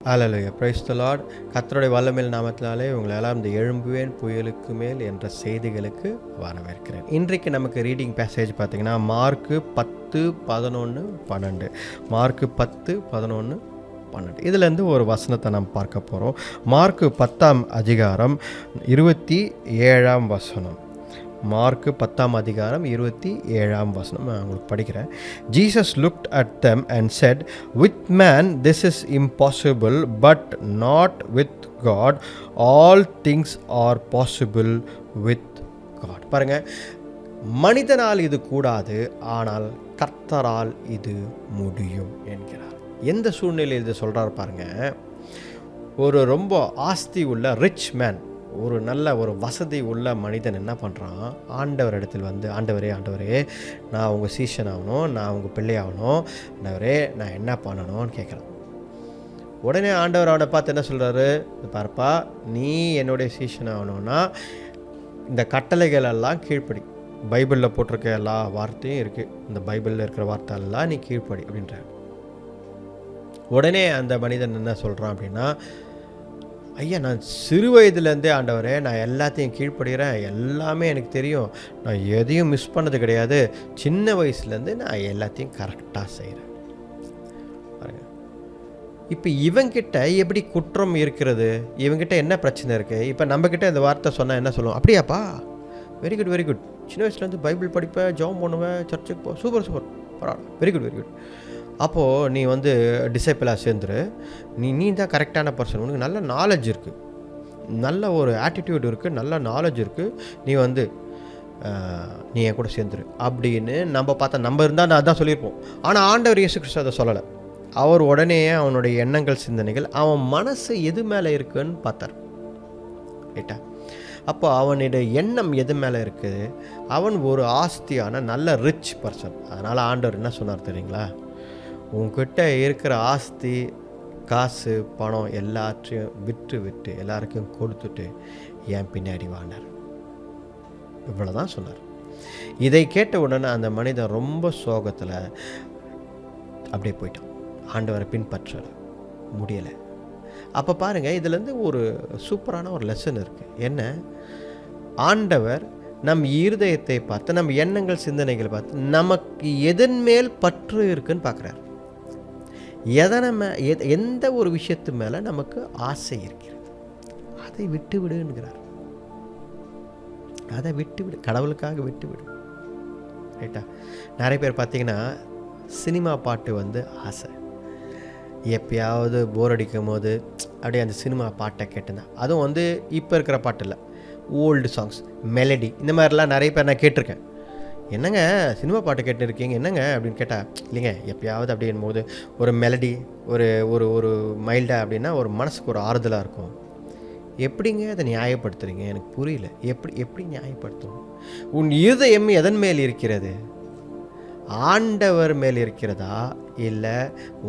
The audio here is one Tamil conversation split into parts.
Hallelujah, praise the Lord. கர்த்தருடைய வல்லமையுள்ள நாமத்தினாலே உங்களை எல்லாம் இந்த எழும்புவேன் புயலுக்கு மேல் என்ற செய்திகளுக்கு வரவேற்கிறேன். இன்றைக்கு நமக்கு ரீடிங் பேசேஜ் பார்த்தீங்கன்னா மார்க்கு 10:11-12. மார்க்கு 10:11-12 இதுலேருந்து ஒரு வசனத்தை நாம் பார்க்க போகிறோம். மார்க்கு 10ஆம் அதிகாரம் 27ஆம் வசனம். மார்க்கு 10ஆம் அதிகாரம் 27ஆம் வசனம் நான் உங்களுக்கு படிக்கிறேன். Jesus looked at them and said, "With man this is impossible, but not with God. All things are possible with God." பாருங்க, மனிதனால் இது கூடாது, ஆனால் கர்த்தரால் இது முடியும் என்கிறார். எந்த சூழ்நிலையில் இது சொல்கிறார் பாருங்க. ஒரு ரொம்ப ஆஸ்தி உள்ள ரிச் மேன், ஒரு நல்ல ஒரு வசதி உள்ள மனிதன் என்ன பண்ணுறான், ஆண்டவர் இடத்தில் வந்து, ஆண்டவரே நான் உங்கள் சீஷன் ஆகணும், நான் உங்கள் பிள்ளை ஆகணும், ஆண்டவரே நான் என்ன பண்ணணும்னு கேட்குறான். உடனே ஆண்டவர் அவனை பார்த்து என்ன சொல்கிறாரு, பார்ப்பா, நீ என்னுடைய சீஷன் ஆகணும்னா இந்த கட்டளைகள் எல்லாம் கீழ்ப்படி. பைபிளில் போட்டிருக்க எல்லா வார்த்தையும் இருக்குது, இந்த பைபிளில் இருக்கிற வார்த்தை எல்லாம் நீ கீழ்ப்படி அப்படின்ற. உடனே அந்த மனிதன் என்ன சொல்கிறான் அப்படின்னா, ஐயா, நான் சிறு வயதுலேருந்தே ஆண்டவரே நான் எல்லாத்தையும் கீழ்ப்படுகிறேன், எல்லாமே எனக்கு தெரியும், நான் எதையும் மிஸ் பண்ணது கிடையாது, சின்ன வயசுலேருந்து நான் எல்லாத்தையும் கரெக்டாக செய்கிறேன். பாருங்க, இப்போ இவங்கிட்ட எப்படி குற்றம் இருக்கிறது, இவங்கிட்ட என்ன பிரச்சனை இருக்குது? இப்போ நம்மக்கிட்ட இந்த வார்த்தை சொன்னால் என்ன சொல்லுவோம், அப்படியாப்பா, வெரி குட் வெரி குட், சின்ன வயசுலேருந்து பைபிள் படிப்பேன், ஜெபம் பண்ணுவேன், சர்ச்சுக்கு போ, சூப்பர் பரவாயில்ல, வெரி குட் வெரி குட். அப்போது நீ வந்து டிசைப்பிளாக சேர்ந்துரு, நீ தான் கரெக்டான பர்சன், உனக்கு நல்ல நாலேஜ் இருக்குது, நல்ல ஒரு ஆட்டிடியூட் இருக்குது, நல்ல நாலேஜ் இருக்குது, நீ வந்து நீ என் கூட சேர்ந்துரு அப்படின்னு நம்ம பார்த்தா நம்ம இருந்தால் நான் அதான் சொல்லியிருப்போம். ஆனால் ஆண்டவர் இயேசு கிறிஸ்து அதை சொல்லலை. அவர் உடனே அவனுடைய எண்ணங்கள் சிந்தனைகள் அவன் மனசு எது மேலே இருக்குன்னு பார்த்தார். ரைட்டா? அப்போ அவனுடைய எண்ணம் எது மேலே இருக்குது, அவன் ஒரு ஆஸ்தியான நல்ல ரிச் பர்சன். அதனால் ஆண்டவர் என்ன சொன்னார் தெரியுங்களா, உங்ககிட்ட இருக்கிற ஆஸ்தி, காசு, பணம் எல்லாத்தையும் விட்டு எல்லாருக்கும் கொடுத்துட்டு என் பின்னாடி வானார். இவ்வளோதான் சொன்னார். இதை கேட்ட உடனே அந்த மனிதன் ரொம்ப சோகத்தில் அப்படியே போயிட்டான், ஆண்டவரை பின்பற்ற முடியலை. அப்போ பாருங்கள், இதுலேருந்து ஒரு சூப்பரான ஒரு லெசன் இருக்குது. என்ன, ஆண்டவர் நம் இருதயத்தை பார்த்து, நம் எண்ணங்கள் சிந்தனைகள் பார்த்து நமக்கு எதன் மேல் பற்று இருக்குன்னு பார்க்குறாரு. எந்த ஒரு விஷயத்து மேலே நமக்கு ஆசை இருக்கிறது அதை விட்டு விடுங்கிறார். அதை விட்டு விடு, கடவுளுக்காக விட்டு விடு. ரைட்டா? நிறைய பேர் பார்த்தீங்கன்னா சினிமா பாட்டு வந்து ஆசை, எப்பயாவது போர் அடிக்கும் போது அப்படியே அந்த சினிமா பாட்டை கேட்டுதான். அதுவும் வந்து இப்போ இருக்கிற பாட்டு இல்லை, ஓல்டு சாங்ஸ், மெலடி, இந்த மாதிரிலாம் நிறைய பேர் நான் கேட்டிருக்கேன். என்னங்க சினிமா பாட்டு கேட்டு இருக்கீங்க என்னங்க அப்படின்னு கேட்டால், இல்லைங்க எப்பயாவது அப்படின் போது ஒரு மெலடி, ஒரு ஒரு ஒரு மைல்டாக அப்படின்னா ஒரு மனசுக்கு ஒரு ஆறுதலாக இருக்கும். எப்படிங்க அதை நியாயப்படுத்துறீங்க, எனக்கு புரியல. எப்படி நியாயப்படுத்தும்? உன் இருதயம் எதன் மேல் இருக்கிறது, ஆண்டவர் மேல் இருக்கிறதா இல்லை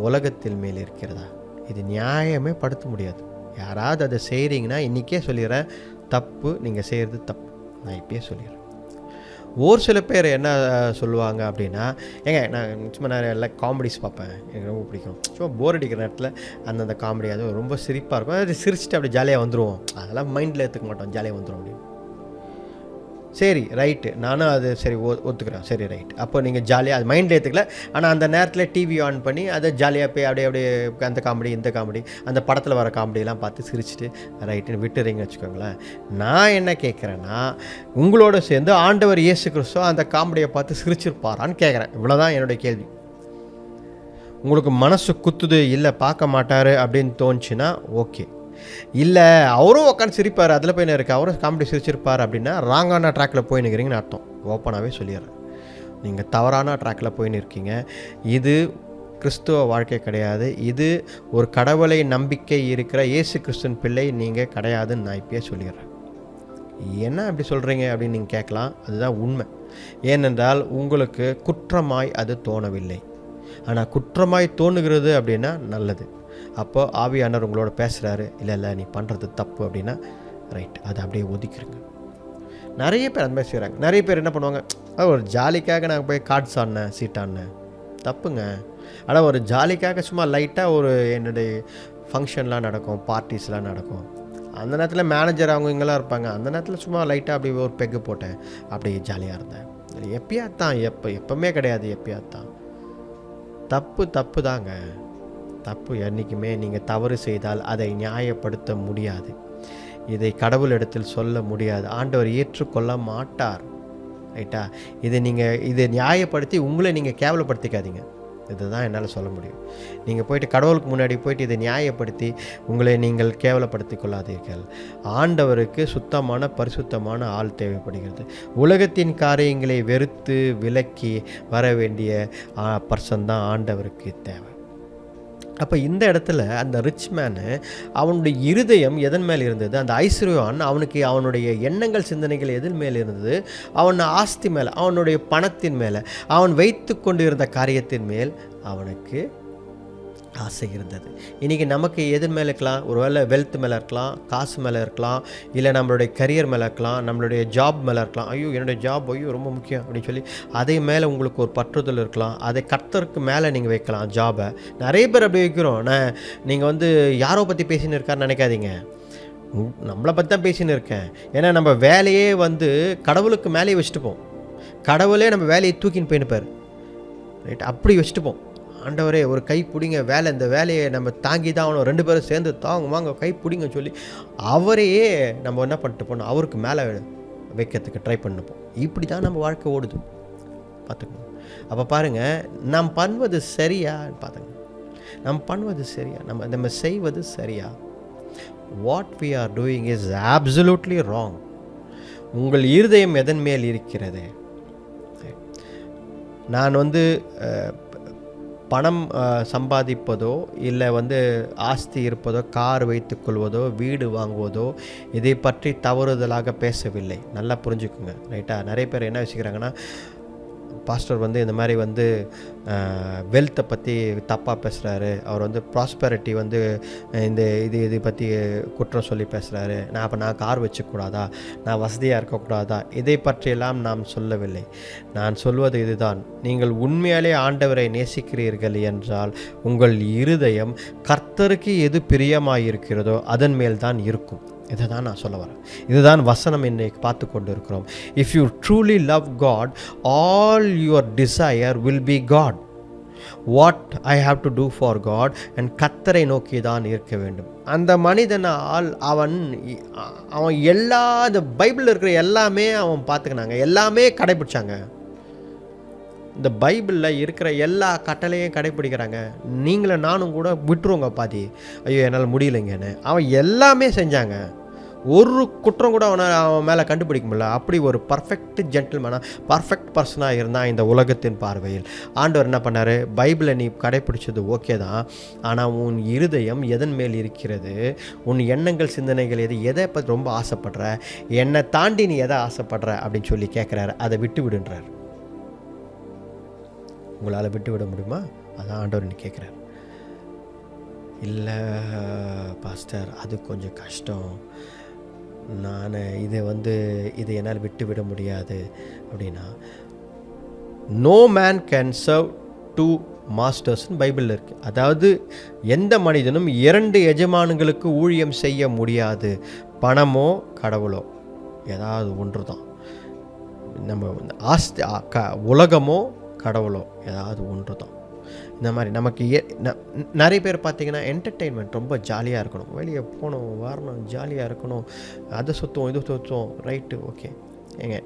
உலகத்தில் மேல் இருக்கிறதா? இது நியாயமே படுத்த முடியாது. யாராவது அதை செய்கிறீங்கன்னா இன்றைக்கே சொல்லிடுறேன், தப்பு, நீங்கள் செய்கிறது தப்பு, நான் இப்பயே சொல்லிடுறேன். ஒரு சில பேர் என்ன சொல்லுவாங்க அப்படின்னா, ஏங்க நான் சும்மா நிறைய எல்லாம் காமெடிஸ் பார்ப்பேன், எனக்கு ரொம்ப பிடிக்கும், சும்மா போர் அடிக்கிற நேரத்தில் அந்தந்த காமெடி அது ரொம்ப சிரிப்பாக இருக்கும், அது சிரிச்சுட்டு அப்படி ஜாலியாக வந்துடுவோம், அதெல்லாம் மைண்டில் எடுத்துக்க மாட்டோம், ஜாலியாக வந்துடும் அப்படின்னு. சரி ரைட்டு, நானும் அது சரி ஒத்துக்கிறேன், சரி ரைட். அப்போ நீங்கள் ஜாலியாக அது மைண்டில் ஏற்றுக்கல, ஆனால் அந்த நேரத்தில் டிவி ஆன் பண்ணி அதை ஜாலியாக போய் அப்படியே அந்த காமெடி இந்த காமெடி, அந்த படத்தில் வர காமெடியெல்லாம் பார்த்து சிரிச்சுட்டு ரைட்டுன்னு விட்டுறீங்கன்னு வச்சுக்கோங்களேன். நான் என்ன கேட்குறேன்னா, உங்களோட சேர்ந்து ஆண்டவர் இயேசு கிறிஸ்து அந்த காமெடியை பார்த்து சிரிச்சிருப்பாரான்னு கேட்குறேன். இவ்வளோதான் என்னுடைய கேள்வி. உங்களுக்கு மனசு குத்துது, இல்லை பார்க்க மாட்டார் அப்படின்னு தோணுச்சுன்னா ஓகே, இல்லை அவரும் உட்காந்து சிரிப்பார், அதில் போய் இருக்குது, அவரும் காமெடி சிரிச்சிருப்பார் அப்படின்னா ராங்கான ட்ராக்கில் போய் நிற்கிறீங்கன்னு அர்த்தம். ஓப்பனாகவே சொல்லிடுறேன், நீங்கள் தவறான ட்ராக்கில் போய் நிற்கீங்க. இது கிறிஸ்துவ வாழ்க்கை கிடையாது, இது ஒரு கடவுளை நம்பிக்கை இருக்கிற இயேசு கிறிஸ்துவின் பிள்ளை நீங்கள் கிடையாதுன்னு நான் இப்பயே சொல்லிடுறேன். என்ன அப்படி சொல்கிறீங்க அப்படின்னு நீங்கள் கேட்கலாம், அதுதான் உண்மை. ஏனென்றால் உங்களுக்கு குற்றமாய் அது தோணவில்லை. ஆனால் குற்றமாய் தோணுகிறது அப்படின்னா நல்லது. அப்போ ஆவியானவர் உங்களோட பேசுகிறாரு, இல்லை நீ பண்ணுறது தப்பு அப்படின்னா ரைட், அதை அப்படியே ஒதுக்கிடுங்க. நிறைய பேர் அந்த மாதிரி செய்கிறாங்க. நிறைய பேர் என்ன பண்ணுவாங்க, ஒரு ஜாலிக்காக நான் போய் கார்ட்ஸ் ஆடினேன், சீட் ஆடினேன், தப்புங்க. ஆனால் ஒரு ஜாலிக்காக சும்மா லைட்டாக ஒரு என்னுடைய ஃபங்க்ஷன்லாம் நடக்கும், பார்ட்டிஸ்லாம் நடக்கும். அந்த நேரத்தில் மேனேஜர் அவங்க இங்கெல்லாம் இருப்பாங்க. அந்த நேரத்தில் சும்மா லைட்டாக அப்படி ஒரு பெக்கு போட்டேன், அப்படி ஜாலியாக இருந்தேன். எப்பயா தான், எப்பவுமே கிடையாது, எப்பயா தான். தப்பு தாங்க. தப்பு என்றைக்குமே நீங்கள் தவறு செய்தால் அதை நியாயப்படுத்த முடியாது. இதை கடவுளிடத்தில் சொல்ல முடியாது. ஆண்டவர் ஏற்றுக்கொள்ள மாட்டார். ரைட்டா? இதை நியாயப்படுத்தி உங்களை நீங்கள் கேவலப்படுத்திக்காதீங்க. இதுதான் என்னால் சொல்ல முடியும். நீங்கள் போயிட்டு கடவுளுக்கு முன்னாடி போயிட்டு இதை நியாயப்படுத்தி உங்களை நீங்கள் கேவலப்படுத்தி கொள்ளாதீர்கள். ஆண்டவருக்கு சுத்தமான பரிசுத்தமான ஆள் தேவைப்படுகிறது. உலகத்தின் காரியங்களை வெறுத்து விலக்கி வர வேண்டிய பர்சன் தான் ஆண்டவருக்கு தேவை. அப்போ இந்த இடத்துல அந்த ரிச் மேனு அவனுடைய இருதயம் எதன் மேல் இருந்தது? அந்த ஐஸ்வர்யவான் அவனுக்கு அவனுடைய எண்ணங்கள் சிந்தனைகள் எதன் மேல் இருந்தது? அவன் ஆஸ்தி மேலே, அவனுடைய பணத்தின் மேலே, அவன் வைத்து கொண்டு இருந்த காரியத்தின் மேல் அவனுக்கு ஆசை இருந்தது. இன்றைக்கி நமக்கு எதன் மேலே இருக்கலாம்? ஒரு வேளை வெல்த் மேலே இருக்கலாம், காசு மேலே இருக்கலாம், இல்லை நம்மளுடைய கரியர் மேலே இருக்கலாம், நம்மளுடைய ஜாப் மேலே இருக்கலாம். ஐயோ என்னுடைய ஜாப் ரொம்ப முக்கியம் அப்படின்னு சொல்லி அதை மேலே உங்களுக்கு ஒரு பற்றுதல் இருக்கலாம். அதை கர்த்தருக்கு மேலே நீங்கள் வைக்கலாம் ஜாபை. நிறைய பேர் அப்படி வைக்கிறோம். நீங்கள் யாரோ பற்றி பேசின்னு இருக்காருன்னு நினைக்காதீங்க, நம்மளை பற்றி தான் பேசின்னு இருக்கேன். ஏன்னா நம்ம வேலையே கடவுளுக்கு மேலேயே வச்சுட்டுப்போம். கடவுளே நம்ம வேலையை தூக்கின்னு போயின்னுப்பார். ரைட்? அப்படி வச்சுட்டுப்போம். ஆண்டவரே ஒரு கை பிடிங்க, இந்த வேலையை நம்ம தாங்கி தான் ஆகணும், 2 பேரும் சேர்ந்து வாங்க கை பிடிங்க சொல்லி அவரையே நம்ம என்ன பண்ணிட்டு போனோம், அவருக்கு மேலே வைக்கிறதுக்கு ட்ரை பண்ணிப்போம். இப்படி தான் நம்ம வாழ்க்கை ஓடுது. பார்த்துக்கணும். அப்போ பாருங்கள், நாம் பண்ணுவது சரியா பார்த்துங்க. நம்ம பண்ணுவது சரியா, நம்ம செய்வது சரியா? What we are doing is absolutely wrong. உங்கள் இருதயம் எதன் மேல் இருக்கிறது? நான் பணம் சம்பாதிப்பதோ, இல்லை ஆஸ்தி இருப்பதோ, கார் வைத்துக்கொள்வதோ, வீடு வாங்குவதோ, இதை பற்றி தவறுதலாக பேசவில்லை. நல்லா புரிஞ்சுக்குங்க. ரைட்டா? நிறைய பேர் என்ன வச்சுக்கிறாங்கன்னா, பாஸ்டர் இந்த மாதிரி வெல்த்தை பற்றி தப்பாக பேசுகிறாரு, அவர் ப்ராஸ்பெரிட்டி இதை பற்றி குற்றம் சொல்லி பேசுகிறாரு, நான் கார் வச்சுக்கூடாதா, நான் வசதியாக இருக்கக்கூடாதா, இதை பற்றியெல்லாம் நாம் சொல்லவில்லை. நான் சொல்வது இதுதான், நீங்கள் உண்மையாலே ஆண்டவரை நேசிக்கிறீர்கள் என்றால் உங்கள் இருதயம் கர்த்தருக்கு எது பிரியமாயிருக்கிறதோ அதன் மேல் தான் இருக்கும். இதை தான் நான் சொல்ல வரேன். இதுதான் வசனம் இன்னைக்கு பார்த்து கொண்டு இருக்கிறோம். If you truly love God, all your desire will be God. What I have to do for God and கர்த்தரை நோக்கி தான் இருக்க வேண்டும். அந்த மனிதனால் அவன் எல்லா இந்த பைபிளில் இருக்கிற எல்லாமே அவன் பார்த்துக்கினாங்க, எல்லாமே கடைபிடிச்சாங்க. இந்த பைபிளில் இருக்கிற எல்லா கட்டளையும் கடைப்பிடிக்கிறாங்க. நீங்களும் நானும் கூட விட்டுருவோங்க பாதி, ஐயோ என்னால் முடியலைங்கன்னு. அவன் எல்லாமே செஞ்சாங்க. ஒரு குற்றம் கூட அவன் மேலே கண்டுபிடிக்க முடியல. அப்படி ஒரு பர்ஃபெக்ட் ஜென்டில்மேனாக, பர்ஃபெக்ட் பர்சனாக இருந்தால் இந்த உலகத்தின் பார்வையில். ஆண்டவர் என்ன பண்ணார்? பைபிளை நீ கடைப்பிடிச்சது ஓகே தான், ஆனால் உன் இருதயம் எதன் மேல் இருக்கிறது? உன் எண்ணங்கள் சிந்தனைகள் எதை பற்றி ரொம்ப ஆசைப்படுற, என்னை தாண்டி நீ எதை ஆசைப்படுற அப்படின்னு சொல்லி கேட்குறாரு. அதை விட்டு விடுன்றார். உங்களால் விட்டு விட முடியுமா? அதான் ஆண்டவர் இன்னைக்கு கேட்குறார். இல்லை பாஸ்டர், அது கொஞ்சம் கஷ்டம், நான் இதை என்னால் விட்டு விட முடியாது அப்படின்னா, no man can serve two மாஸ்டர்ஸ்னு பைபிளில் இருக்குது. அதாவது எந்த மனிதனும் 2 எஜமானுங்களுக்கு ஊழியம் செய்ய முடியாது. பணமோ கடவுளோ ஏதாவது ஒன்று தான். நம்ம ஆஸ்தி உலகமோ கடவுளோ ஏதாவது ஒன்று தான். இந்த மாதிரி நமக்கு நிறைய பேர் பார்த்திங்கன்னா என்டர்டெயின்மெண்ட் ரொம்ப ஜாலியாக இருக்கணும், வெளியே போகணும், வரணும், ஜாலியாக இருக்கணும், அதை சுற்றுவோம், இது சுற்றுவோம், ரைட்டு, ஓகே. ஏங்க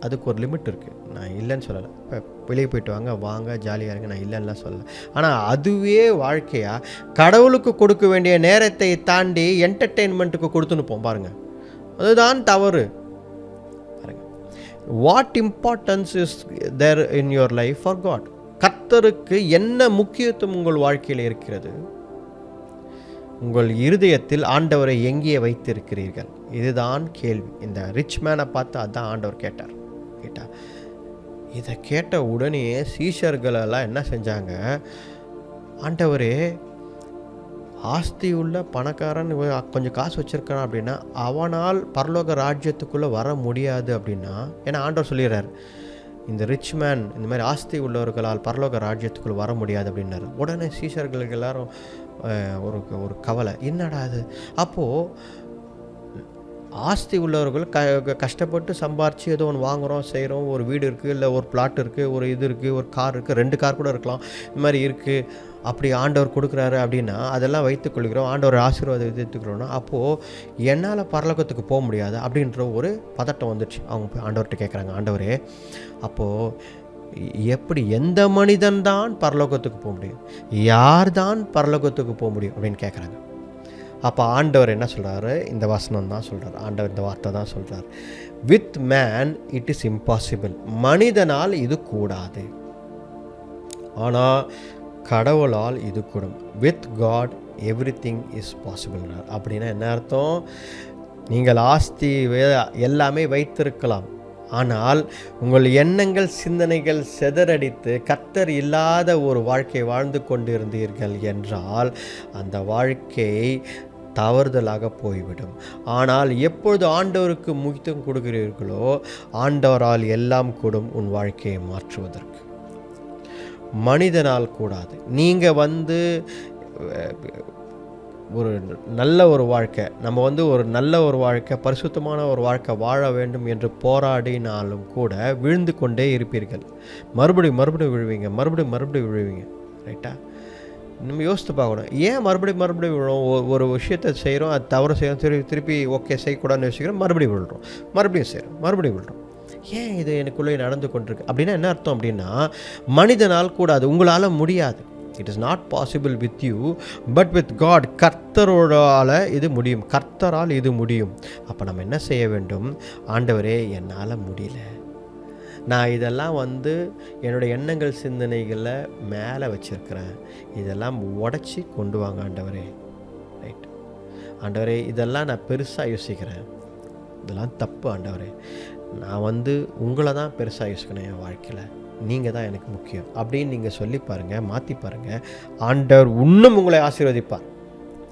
அதுக்கு ஒரு லிமிட் இருக்குது, நான் இல்லைன்னு சொல்லலை. இப்போ வெளியே போயிட்டு வாங்க ஜாலியாக இருங்க, நான் இல்லைன்னுலாம் சொல்லலை. ஆனால் அதுவே வாழ்க்கையாக கடவுளுக்கு கொடுக்க வேண்டிய நேரத்தை தாண்டி என்டர்டெயின்மெண்ட்டுக்கு கொடுத்துனுப்போம் பாருங்கள், அதுதான் தவறு. What importance is there in your life for God? கர்த்தருக்கு என்ன முக்கியத்துவம் உங்கள் வாழ்க்கையில் இருக்கிறது? உங்கள் இருதயத்தில் ஆண்டவரை எங்கே வைத்திருக்கிறீர்கள்? இதுதான் கேள்வி. இந்த ரிச் மேனை பார்த்து அதான் ஆண்டவர் கேட்டார். இதை கேட்ட உடனே சீஷர்களெல்லாம் என்ன செஞ்சாங்க? ஆண்டவரே, ஆஸ்தி உள்ள பணக்காரன் கொஞ்சம் காசு வச்சுருக்கான் அப்படின்னா அவனால் பரலோக ராஜ்யத்துக்குள்ளே வர முடியாது அப்படின்னா, ஏன்னா ஆண்டவர் சொல்லிடுறார், இந்த ரிச் மேன் இந்த மாதிரி ஆஸ்தி உள்ளவர்களால் பரலோக ராஜ்யத்துக்குள் வர முடியாது அப்படின்னாரு. உடனே சீஷர்களுக்கு எல்லாரும் ஒரு ஒரு கவலை, என்னடா அது? அப்போது ஆஸ்தி உள்ளவர்கள் கஷ்டப்பட்டு சம்பாரித்து ஏதோ ஒன்று வாங்குகிறோம், செய்கிறோம், ஒரு வீடு இருக்குது, இல்லை ஒரு பிளாட் இருக்குது, ஒரு இது இருக்குது, ஒரு கார் இருக்குது, 2 கார் கூட இருக்கலாம், இந்த மாதிரி இருக்குது, அப்படி ஆண்டவர் கொடுக்குறாரு அப்படின்னா அதெல்லாம் வைத்துக்கொள்கிறோம், ஆண்டவர் ஆசீர்வாதம் வைத்துக்கிறோன்னா அப்போது என்னால் பரலோகத்துக்கு போக முடியாது அப்படின்ற ஒரு பதட்டம் வந்துடுச்சு. அவங்க போய் ஆண்டவர்கிட்ட கேட்குறாங்க, ஆண்டவரே அப்போது எப்படி, எந்த மனிதன் தான் பரலோகத்துக்கு போக முடியும், யார் தான் பரலோகத்துக்கு போக முடியும் அப்படின்னு கேட்குறாங்க. அப்போ ஆண்டவர் என்ன சொல்கிறாரு? இந்த வசனம் தான் சொல்கிறார், ஆண்டவர் இந்த வார்த்தை தான் சொல்கிறார், with man it is impossible, மனிதனால் இது கூடாது, ஆனால் கடவுளால் இது கூடும், with God everything is possible. அப்படின்னா என்ன அர்த்தம்? நீங்கள் ஆஸ்தி எல்லாமே வைத்திருக்கலாம், ஆனால் உங்கள் எண்ணங்கள் சிந்தனைகள் சிதறடித்து கர்த்தர் இல்லாத ஒரு வாழ்க்கை வாழ்ந்து கொண்டிருந்தீர்கள் என்றால் அந்த வாழ்க்கை தவறுதலாக போய்விடும். ஆனால் எப்பொழுது ஆண்டவருக்கு முக்கியத்துவம் கொடுக்கிறீர்களோ ஆண்டவரால் எல்லாம் கூடும் உன் வாழ்க்கையை மாற்றுவதற்கு. மனிதனால் கூடாது. நீங்கள் ஒரு நல்ல ஒரு வாழ்க்கை, நம்ம ஒரு நல்ல ஒரு வாழ்க்கை, பரிசுத்தமான ஒரு வாழ்க்கை வாழ வேண்டும் என்று போராடினாலும் கூட விழுந்து கொண்டே இருப்பீர்கள். மறுபடியும் விழுவீங்க, மறுபடியும் விழுவீங்க. ரைட்டா? நம்ம யோசித்து பார்க்கணும், ஏன் மறுபடியும் விழுறோம்? ஒரு விஷயத்தை செய்கிறோம், அது தவறு செய்கிறோம், திருப்பி ஓகே செய்யக்கூடாதுன்னு யோசிக்கிறோம், மறுபடியும் விழுறோம், மறுபடியும் செய்கிறோம், மறுபடியும் விழுறோம். ஏன் இது எனக்குள்ளே நடந்து கொண்டிருக்கு அப்படின்னா என்ன அர்த்தம் அப்படின்னா, மனிதனால் கூடாது, உங்களால் முடியாது. It is not possible with you, but with God, கர்த்தரோடால் இது முடியும், கர்த்தரால் இது முடியும். அப்போ நம்ம என்ன செய்ய வேண்டும்? ஆண்டவரே என்னால் முடியல, நான் இதெல்லாம் என்னோடய எண்ணங்கள் சிந்தனைகளை மேலே வச்சுருக்கிறேன், இதெல்லாம் உடச்சி கொண்டு வாங்க ஆண்டவரே. ரைட் ஆண்டவரே, இதெல்லாம் நான் பெருசாக யோசிக்கிறேன், இதெல்லாம் தப்பு ஆண்டவரே, நான் உங்களை தான் பெருசாக யோசிக்கணும் என் வாழ்க்கையில், நீங்கள் தான் எனக்கு முக்கியம் அப்படின்னு நீங்கள் சொல்லி பாருங்கள், மாற்றி பாருங்கள். ஆண்டவர் இன்னும் உங்களை ஆசீர்வதிப்பார்.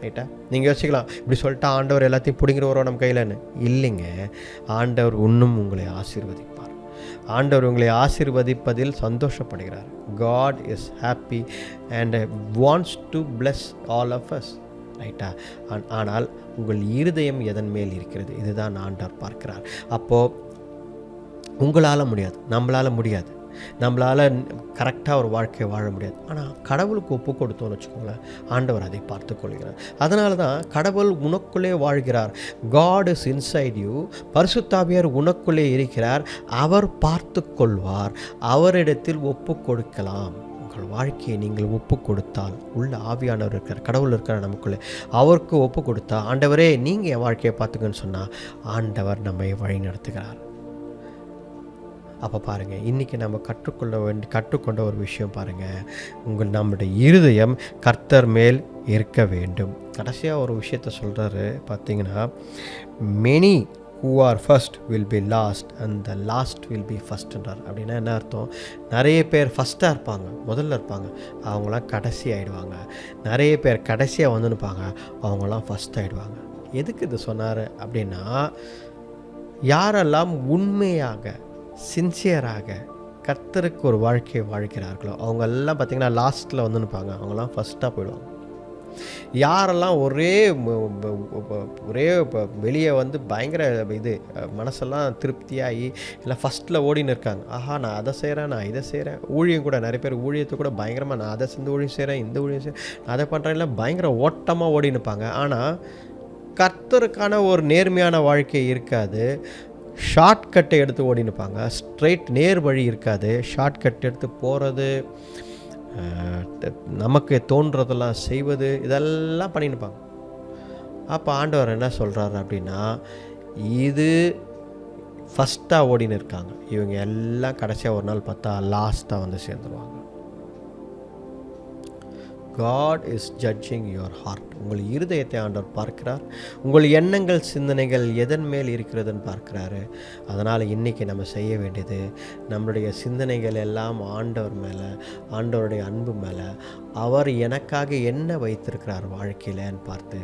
ரைட்டா? நீங்கள் யோசிக்கலாம், இப்படி சொல்லிட்டா ஆண்டவர் எல்லாத்தையும் பிடிங்கிற நம்ம கையிலன்னு. இல்லைங்க, ஆண்டவர் இன்னும் உங்களை ஆசீர்வதிப்பார். ஆண்டவர் உங்களை ஆசீர்வதிப்பதில் சந்தோஷப்படுகிறார். God is happy and wants to bless all of us. ரைட்டா? ஆனால் உங்கள் இருதயம் எதன் மேல் இருக்கிறது, இதுதான் ஆண்டவர் பார்க்கிறார். அப்போது உங்களால் முடியாது, நம்மளால் கரெக்டாக ஒரு வாழ்க்கையை வாழ முடியாது. ஆனால் கடவுளுக்கு ஒப்பு கொடுத்தோன்னு வச்சுக்கோங்களேன், ஆண்டவர் அதை பார்த்து கொள்கிறார். அதனால தான் கடவுள் உனக்குள்ளே வாழ்கிறார். God is inside you. பரிசுத்தாவியார் உனக்குள்ளே இருக்கிறார். அவர் பார்த்து கொள்வார். அவரிடத்தில் ஒப்பு கொடுக்கலாம். உங்கள் வாழ்க்கையை நீங்கள் ஒப்பு கொடுத்தால், உள்ள ஆவியானவர் இருக்கிறார், கடவுள் இருக்கிறார் நமக்குள்ளே, அவருக்கு ஒப்பு கொடுத்தா, ஆண்டவரே நீங்கள் என் வாழ்க்கையை பார்த்துக்கன்னு சொன்னால் ஆண்டவர் நம்மை வழி நடத்துகிறார். அப்போ பாருங்கள், இன்றைக்கி நம்ம கற்றுக்கொண்ட ஒரு விஷயம் பாருங்கள், நம்முடைய இருதயம் கர்த்தர் மேல் இருக்க வேண்டும். கடைசியாக ஒரு விஷயத்த சொல்கிறாரு பார்த்தீங்கன்னா, many who are first will be last and the last will be firstன்றார். அப்படின்னா என்ன அர்த்தம்? நிறைய பேர் ஃபஸ்ட்டாக இருப்பாங்க, முதல்ல இருப்பாங்க, அவங்களாம் கடைசி ஆகிடுவாங்க. நிறைய பேர் கடைசியாக நிற்பாங்க, அவங்களாம் ஃபஸ்ட் ஆகிடுவாங்க. எதுக்கு இது சொன்னார் அப்படின்னா, யாரெல்லாம் உண்மையாக சின்சியராக கர்த்தருக்கு ஒரு வாழ்க்கையை வாழ்கிறார்களோ அவங்க எல்லாம் பார்த்திங்கன்னா லாஸ்ட்டில் நிற்பாங்க, அவங்களாம் ஃபஸ்ட்டாக போயிடுவாங்க. யாரெல்லாம் ஒரே வெளியே பயங்கர இது மனசெல்லாம் திருப்தியாகி இல்லை ஃபஸ்ட்டில் ஓடின்னு இருக்காங்க, ஆஹா நான் அதை செய்கிறேன், நான் இதை செய்கிறேன், ஊழியம் கூட நிறைய பேர் ஊழியத்தை கூட பயங்கரமாக நான் அதை இந்த ஊழியம் செய்கிறேன், இந்த ஊழியம் செய்கிறேன், நான் அதை பண்ணுறேன், இல்லை பயங்கர ஓட்டமாக ஓடி நிற்பாங்க. ஆனால் கர்த்தருக்கான ஒரு நேர்மையான வாழ்க்கை இருக்காது. ஷார்ட்கட்டை எடுத்து ஓடி நிற்பாங்க. ஸ்ட்ரெயிட் நேர் வழி இருக்காது. ஷார்ட்கட் எடுத்து போகிறது, நமக்கு தோன்றதெல்லாம் செய்வது, இதெல்லாம் பண்ணி நிற்பாங்க. அப்போ ஆண்டவர் என்ன சொல்கிறாரு அப்படின்னா, இது ஃபஸ்ட்டாக ஓடின்னு இருக்காங்க, இவங்க எல்லாம் கடைசியாக ஒரு நாள் பார்த்தா லாஸ்ட்டாக சேர்ந்துருவாங்க. God is judging your heart. உங்கள் இருதயத்தை ஆண்டவர் பார்க்கிறார். உங்கள் எண்ணங்கள் சிந்தனைகள் எதன் மேல் இருக்கிறதுன்னு பார்க்குறாரு. அதனால் இன்றைக்கி நம்ம செய்ய வேண்டியது, நம்மளுடைய சிந்தனைகள் எல்லாம் ஆண்டவர் மேலே, ஆண்டவருடைய அன்பு மேலே, அவர் எனக்காக என்ன வைத்திருக்கிறார் வாழ்க்கையிலன்னு பார்த்து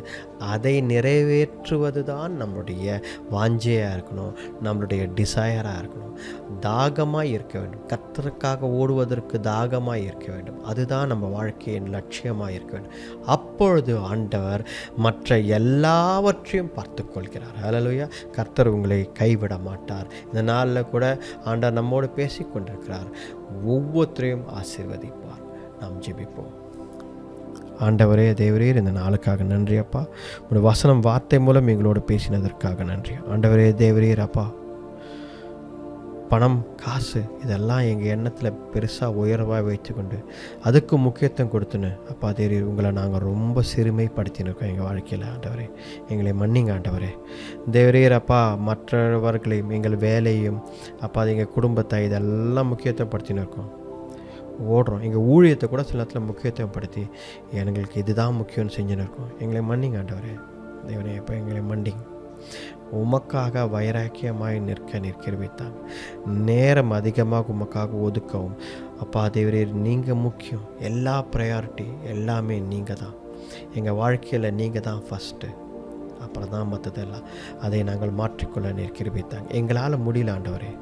அதை நிறைவேற்றுவது தான் நம்மளுடைய வாஞ்சையாக இருக்கணும், நம்மளுடைய டிசையராக இருக்கணும். தாகமாக இருக்க வேண்டும், கர்த்தருக்காக ஓடுவதற்கு தாகமாக இருக்க வேண்டும். அதுதான் நம்ம வாழ்க்கையின் லட்சியமாக இருக்க வேண்டும். அப்பொழுது ஆண்டவர் மற்ற எல்லாவற்றையும் பார்த்து கொள்கிறார். ஹல்லேலூயா. கர்த்தர் உங்களை கைவிட மாட்டார். இந்த நாளில் கூட ஆண்டவர் நம்மோடு பேசி கொண்டிருக்கிறார். ஒவ்வொருத்தரையும் ஆசீர்வதிப்பார். நாம் ஜெபிப்போம். ஆண்டவரே, தேவரீர், இந்த நாளுக்காக நன்றி அப்பா. உங்களுடைய வசனம் வார்த்தை மூலம் எங்களோடு பேசினதற்காக நன்றி. ஆண்டவரே, தேவரீர் அப்பா, பணம் காசு இதெல்லாம் எங்கள் எண்ணத்தில் பெருசாக உயர்வாக வைத்துக்கொண்டு அதுக்கு முக்கியத்துவம் கொடுத்துன்னு அப்பா தேவரீர், உங்களை நாங்கள் ரொம்ப சிறுமைப்படுத்தினிருக்கோம் எங்கள் வாழ்க்கையில். ஆண்டவரே, எங்களை மன்னிங்க ஆண்டவரே. தேவரீர் அப்பா, மற்றவர்களையும் எங்கள் வேலையும் அப்பா எங்கள் குடும்பத்தை இதெல்லாம் முக்கியத்துவம் படுத்தின்னு இருக்கோம், ஓடுறோம். எங்கள் ஊழியத்தை கூட சில நேரத்தில் முக்கியத்துவம் படுத்தி எங்களுக்கு இதுதான் முக்கியம்னு செஞ்சுன்னு இருக்கோம். எங்களை மன்னிங்க ஆண்டவரே. தேவனே, அப்போ எங்களை மன்னிங்க. உமக்காக வைராக்கியமாய் நிற்கிறவித்தாங்க. நேரம் அதிகமாக உமக்காக ஒதுக்கவும் அப்பா தேவரீர், நீங்கள் முக்கியம். எல்லா ப்ரையாரிட்டி எல்லாமே நீங்கள் தான். எங்கள் வாழ்க்கையில் நீங்கள் தான் ஃபஸ்ட்டு, அப்புறம் தான் மற்றதெல்லாம். அதை நாங்கள் மாற்றிக்கொள்ள நிற்கிறவித்தாங்க. எங்களால் முடியல ஆண்டவரே,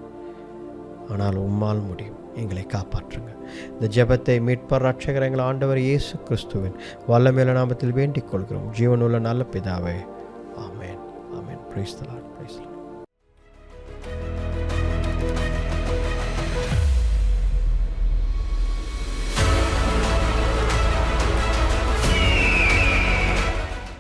ஆனால் உம்மால் முடியும். எங்களை காப்பாற்றுங்க. இந்த ஜெபத்தை மீட்பர் ரட்சகர் எங்கள் ஆண்டவர் இயேசு கிறிஸ்துவின் வல்லமையுள்ள நாமத்தில் வேண்டிக் கொள்கிறோம். ஜீவனுள்ள நல்ல பிதாவே, ஆமென். ஆமென். Praise the Lord. Praise the Lord.